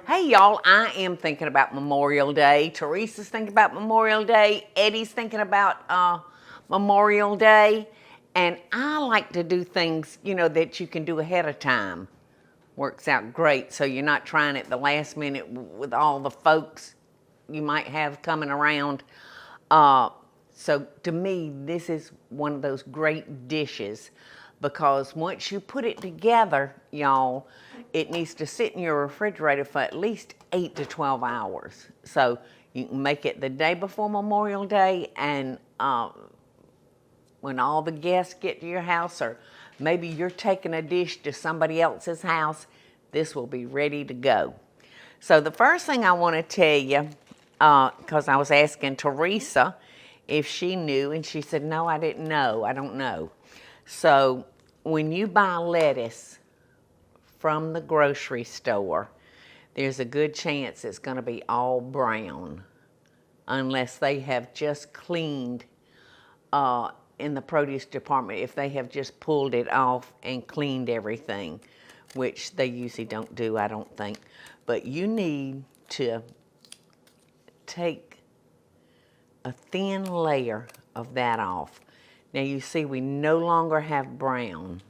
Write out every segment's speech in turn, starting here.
Hey y'all, I am thinking about Memorial Day. Teresa's thinking about Memorial Day. Eddie's thinking about Memorial Day. And I like to do things, that you can do ahead of time. Works out great, so you're not trying it the last minute with all the folks you might have coming around. So to me, this is one of those great dishes because once you put it together, y'all, it needs to sit in your refrigerator for at least 8 to 12 hours. So you can make it the day before Memorial Day, and when all the guests get to your house, or maybe you're taking a dish to somebody else's house, this will be ready to go. So the first thing I want to tell you, because I was asking Teresa if she knew, and she said, no, I didn't know. I don't know. So when you buy lettuce from the grocery store, there's a good chance it's going to be all brown unless they have just cleaned in the produce department, if they have just pulled it off and cleaned everything, which they usually don't do, I don't think. But you need to take a thin layer of that off. Now you see we no longer have brown.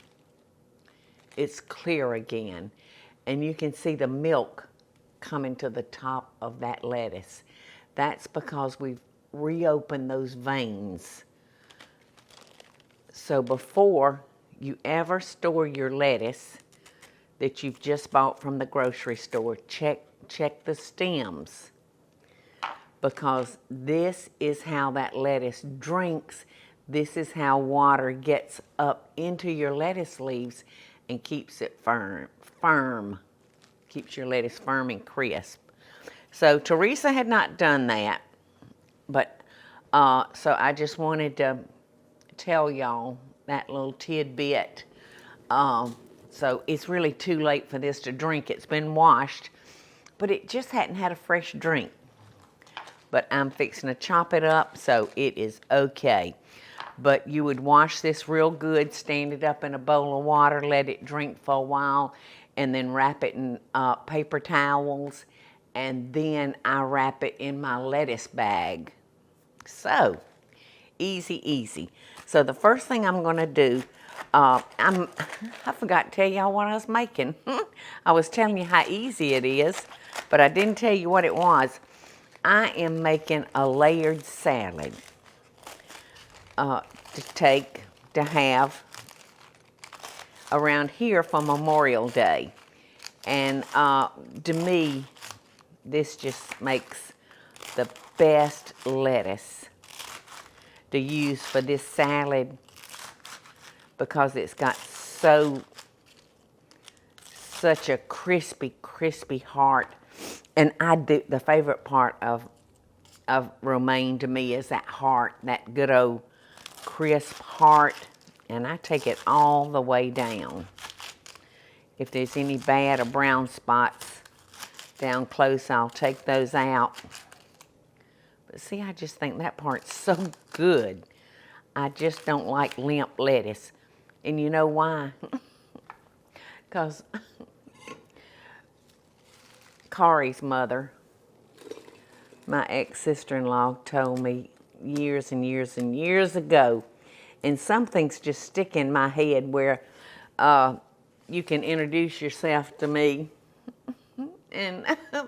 It's clear again. And you can see the milk coming to the top of that lettuce. That's because we've reopened those veins. So before you ever store your lettuce that you've just bought from the grocery store, check the stems, because this is how that lettuce drinks. This is how water gets up into your lettuce leaves and keeps it firm, keeps your lettuce firm and crisp. So Teresa had not done that, but so I just wanted to tell y'all that little tidbit. So it's really too late for this to drink. It's been washed, but it just hadn't had a fresh drink. But I'm fixing to chop it up, so it is okay. But you would wash this real good, stand it up in a bowl of water, let it drink for a while, and then wrap it in paper towels, and then I wrap it in my lettuce bag. So, easy, easy. So the first thing I'm going to do, I forgot to tell y'all what I was making. I was telling you how easy it is, but I didn't tell you what it was. I am making a layered salad to have around here for Memorial Day. And to me, this just makes the best lettuce to use for this salad because it's got such a crispy heart. And the favorite part of romaine to me is that heart, that good old crisp heart. And I take it all the way down. If there's any bad or brown spots down close, I'll take those out. But see, I just think that part's so good. I just don't like limp lettuce. And you know why? Because Kari's mother, my ex-sister-in-law, told me years and years and years ago, and some things just stick in my head where you can introduce yourself to me, and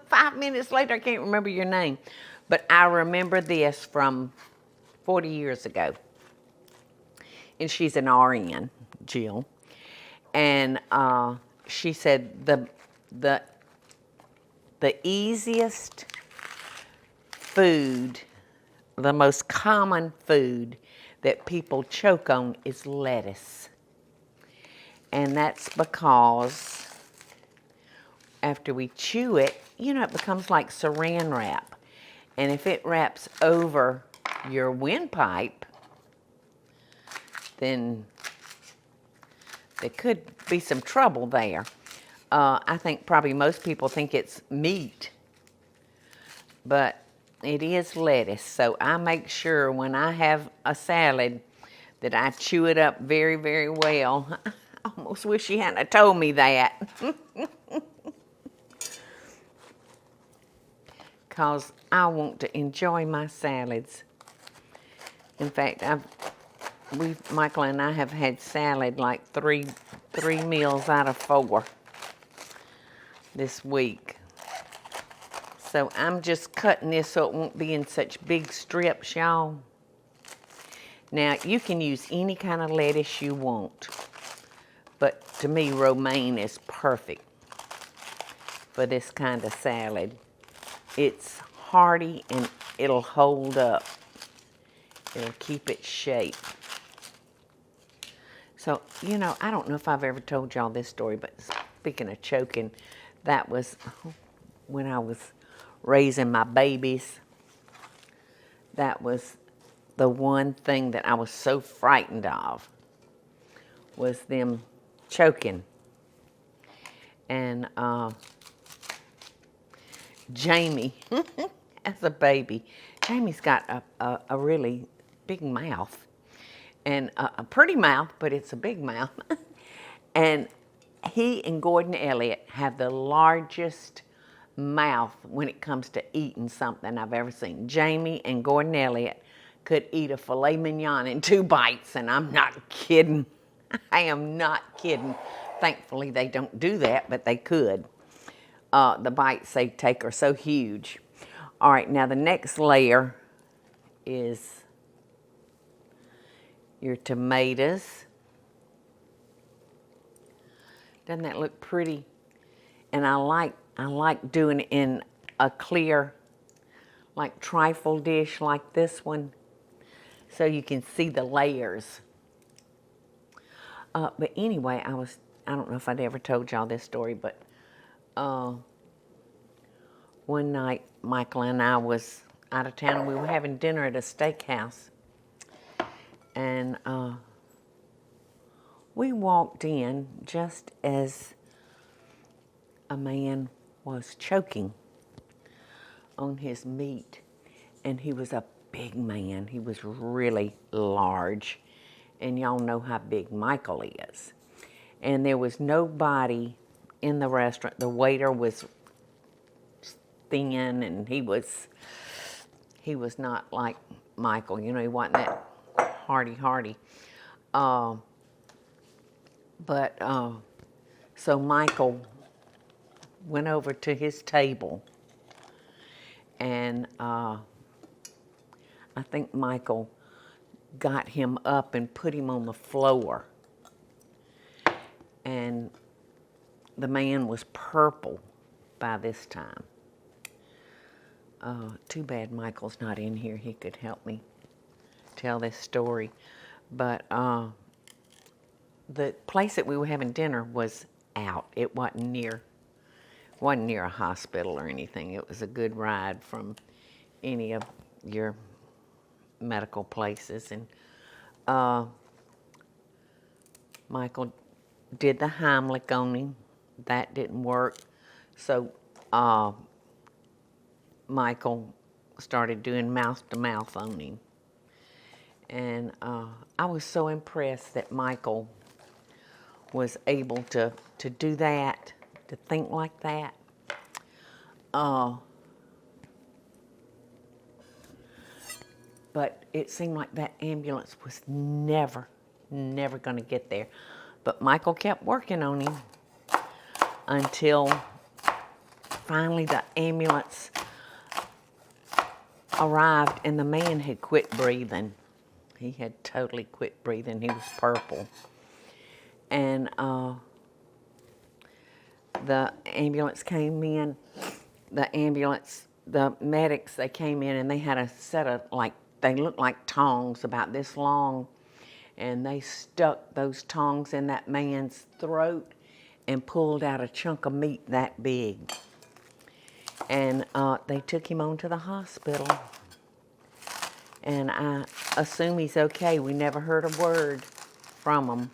5 minutes later, I can't remember your name. But I remember this from 40 years ago. And she's an RN, Jill. And she said the easiest food, the most common food that people choke on is lettuce. And that's because after we chew it, it becomes like saran wrap. And if it wraps over your windpipe, then there could be some trouble there. I think probably most people think it's meat, but it is lettuce. So I make sure when I have a salad that I chew it up very, very well. I almost wish you hadn't told me that. because I want to enjoy my salads. In fact, Michael and I have had salad like three meals out of 4 this week. So I'm just cutting this so it won't be in such big strips, y'all. Now, you can use any kind of lettuce you want, but to me, romaine is perfect for this kind of salad. It's hearty and it'll hold up. It'll keep its shape. So, you know, I don't know if I've ever told y'all this story, but speaking of choking, that was when I was raising my babies. That was the one thing that I was so frightened of, was them choking. And Jamie, as a baby, Jamie's got a really big mouth. And a pretty mouth, but it's a big mouth. And he and Gordon Elliott have the largest mouth when it comes to eating something I've ever seen. Jamie and Gordon Elliott could eat a filet mignon in 2 bites, and I'm not kidding. I am not kidding. Thankfully, they don't do that, but they could. The bites they take are so huge. All right, now the next layer is your tomatoes. Doesn't that look pretty? And I like doing it in a clear, like trifle dish like this one, so you can see the layers. But anyway, I don't know if I'd ever told y'all this story, but one night Michael and I was out of town and we were having dinner at a steakhouse. And we walked in just as a man was choking on his meat. And he was a big man. He was really large. And y'all know how big Michael is. And there was nobody in the restaurant. The waiter was thin, and he was not like Michael. You know, he wasn't that hardy. So Michael went over to his table, and I think Michael got him up and put him on the floor. And the man was purple by this time. Too bad Michael's not in here. He could help me tell this story. But the place that we were having dinner was out. It wasn't near a hospital or anything. It was a good ride from any of your medical places. And Michael did the Heimlich on him. That didn't work. So Michael started doing mouth-to-mouth on him. And I was so impressed that Michael was able to do that, to think like that. But it seemed like that ambulance was never going to get there. But Michael kept working on him until finally the ambulance arrived and the man had quit breathing. He had totally quit breathing. He was purple. And the ambulance came in. The medics, they came in and they had a set of, like, they looked like tongs about this long. And they stuck those tongs in that man's throat and pulled out a chunk of meat that big. And they took him on to the hospital. And I assume he's okay. We never heard a word from him.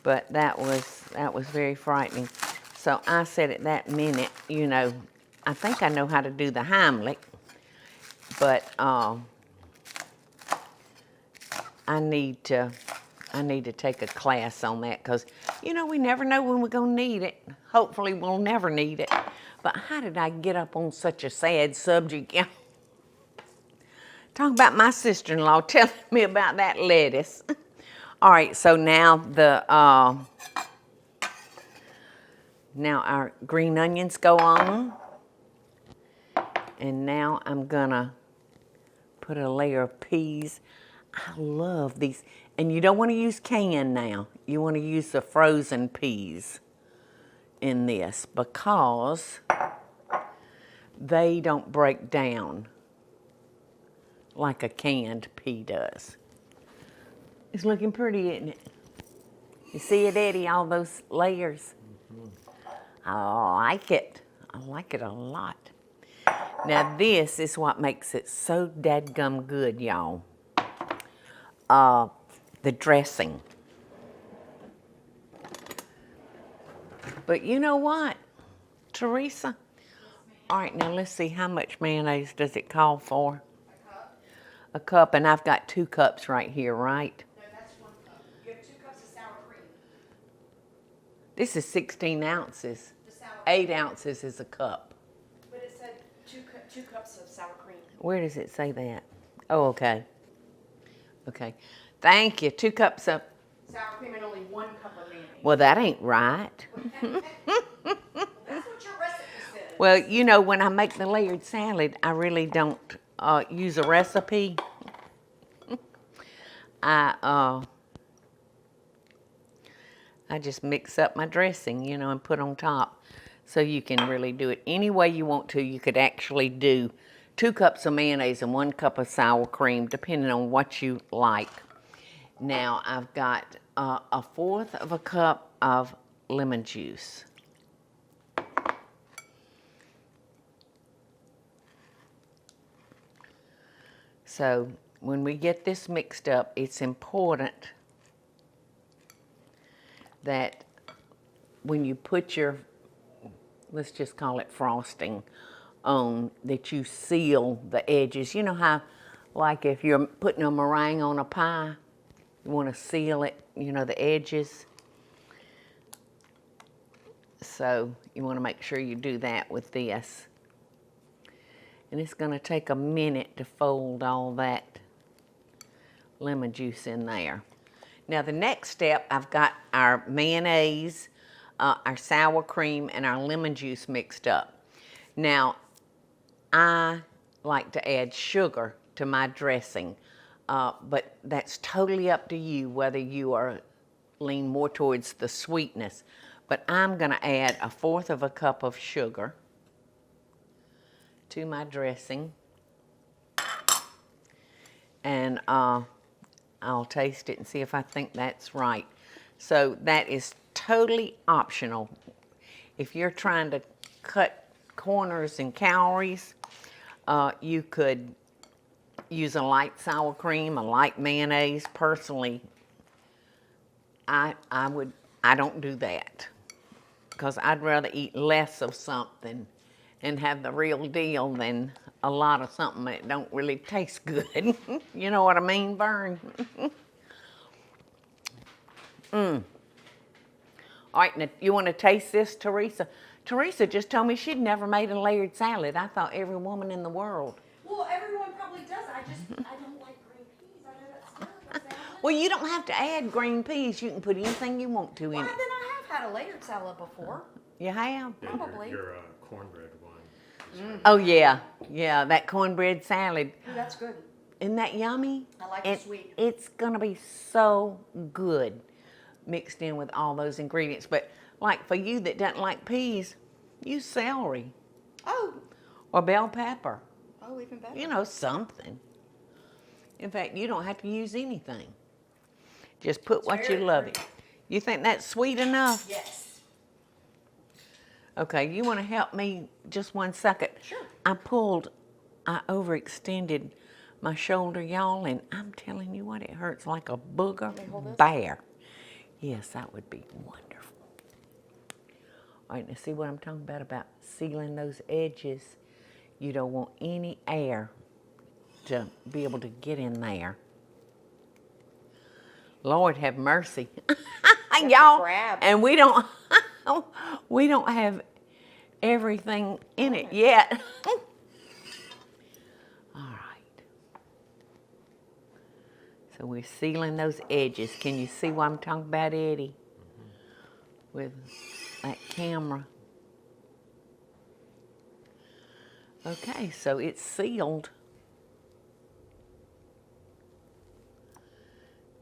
But that was very frightening. So I said at that minute, you know, I think I know how to do the Heimlich, but I need to take a class on that, because, you know, we never know when we're going to need it. Hopefully we'll never need it. But how did I get up on such a sad subject? Yeah. Talking about my sister-in-law telling me about that lettuce. All right, so now now our green onions go on. And now I'm gonna put a layer of peas. I love these. And you don't want to use canned now. You want to use the frozen peas in this because they don't break down like a canned pea does. It's looking pretty, isn't it? You see it, Eddie, all those layers? I like it. I like it a lot. Now this is what makes it so dadgum good, y'all. The dressing. But you know what, Teresa? All right, now let's see, how much mayonnaise does it call for? A cup? A cup, and I've got 2 cups right here, right? No, that's 1 cup. You have 2 cups of sour cream. This is 16 ounces. The sour 8 cream. ounces is a cup. But it said 2 cups of sour cream. Where does it say that? Oh, okay. Okay. Thank you. 2 cups of... Sour cream and only 1 cup of mayonnaise. Well, that ain't right. That's what your recipe says. Well, you know, when I make the layered salad, I really don't use a recipe. I just mix up my dressing, you know, and put on top. So you can really do it any way you want to. You could actually do 2 cups of mayonnaise and 1 cup of sour cream, depending on what you like. Now I've got 1/4 of a cup of lemon juice. So when we get this mixed up, it's important that when you put your, let's just call it frosting on, that you seal the edges. You know how, like if you're putting a meringue on a pie, you want to seal it, you know, the edges. So you want to make sure you do that with this. And it's going to take a minute to fold all that lemon juice in there. Now the next step, I've got our mayonnaise, our sour cream, and our lemon juice mixed up. Now, I like to add sugar to my dressing, but that's totally up to you whether you are lean more towards the sweetness. But I'm going to add 1/4 of a cup of sugar to my dressing, and I'll taste it and see if I think that's right. So that is totally optional. If you're trying to cut corners and calories, you could use a light sour cream, a light mayonnaise. Personally, I don't do that because I'd rather eat less of something and have the real deal than a lot of something that don't really taste good. You know what I mean, Vern? All right, now you want to taste this, Teresa? Teresa just told me she'd never made a layered salad. I thought every woman in the world. Well, everyone probably does. I don't like green peas. I know that's not a salad. Well, you don't have to add green peas. You can put anything you want to in Well, it. then I have had a layered salad before. You have? Yeah, Probably. Your cornbread one. Oh, yeah. Yeah, that cornbread salad. Ooh, that's good. Isn't that yummy? I like it sweet. It's going to be so good mixed in with all those ingredients. But like for you that doesn't like peas, use celery Oh. or bell pepper. Oh, even better. You know, something. In fact, you don't have to use anything. Just put It's what you very love pretty. it. You think that's sweet enough? Yes. Okay, you want to help me just 1 second? Sure. I overextended my shoulder, y'all, and I'm telling you what, it hurts like a booger Let me hold this. bear. Yes, that would be wonderful. All right, now see what I'm talking about sealing those edges. You don't want any air to be able to get in there. Lord have mercy. Y'all, grab. and we don't have everything in it yet. All right. So we're sealing those edges. Can you see what I'm talking about, Eddie? With that camera. Okay, so it's sealed.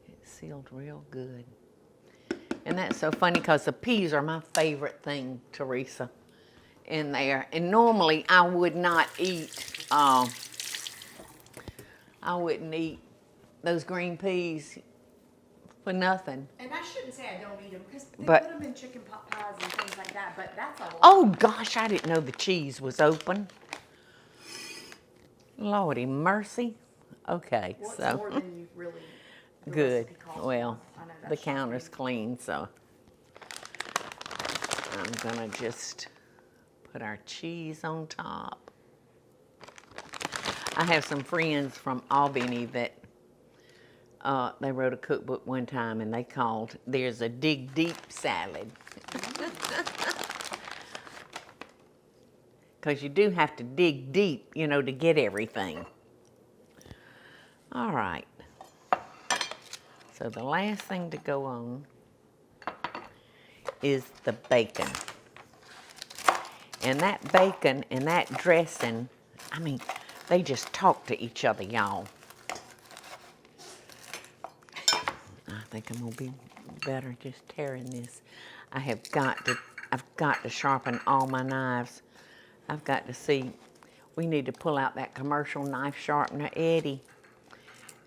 It's sealed real good. And that's so funny because the peas are my favorite thing, Teresa, in there. And normally I would not eat, I wouldn't eat those green peas for nothing. And I shouldn't say I don't eat them because they But- put them in chicken pot pies and things like that, but that's a lot. Oh gosh, I didn't know the cheese was open. Lordy mercy. Okay, Well, it's so more than you really. the good. recipe calls Well, for. I know the that's counter's shocking. clean, so I'm gonna just put our cheese on top. I have some friends from Albany that they wrote a cookbook one time and they called theirs a dig deep salad. Because you do have to dig deep, you know, to get everything. All right. So the last thing to go on is the bacon. And that bacon and that dressing, I mean, they just talk to each other, y'all. I think I'm gonna be better just tearing this. I've got to sharpen all my knives. I've got to see, we need to pull out that commercial knife sharpener, Eddie,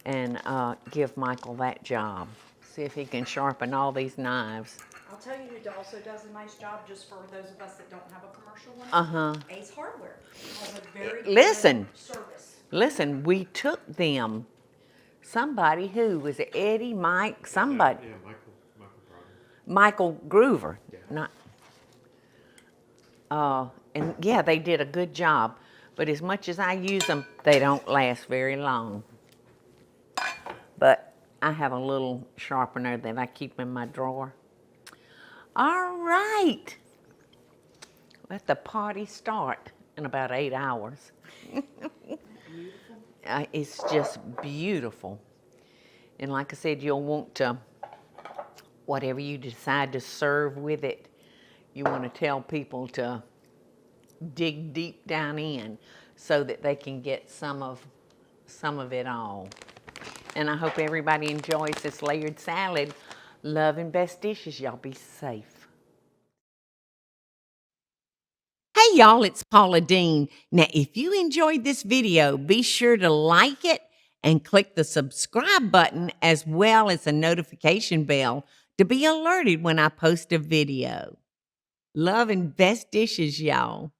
and give Michael that job. See if he can sharpen all these knives. I'll tell you who also does a nice job, just for those of us that don't have a commercial one. Uh-huh. Ace Hardware has a very Listen. good service. Listen, we took them, somebody who, was it Eddie, Mike, somebody? Yeah, Michael Pryor. Michael Groover. Yeah. Not, and yeah, they did a good job. But as much as I use them, they don't last very long. But I have a little sharpener that I keep in my drawer. All right. Let the party start in about 8 hours. It's just beautiful. And like I said, you'll want to, whatever you decide to serve with it, you want to tell people to dig deep down in so that they can get some of it all. And I hope everybody enjoys this layered salad. Love and best dishes. Y'all be safe. Hey y'all, it's Paula Deen. Now, if you enjoyed this video, be sure to like it and click the subscribe button as well as the notification bell to be alerted when I post a video. Love and best dishes, y'all.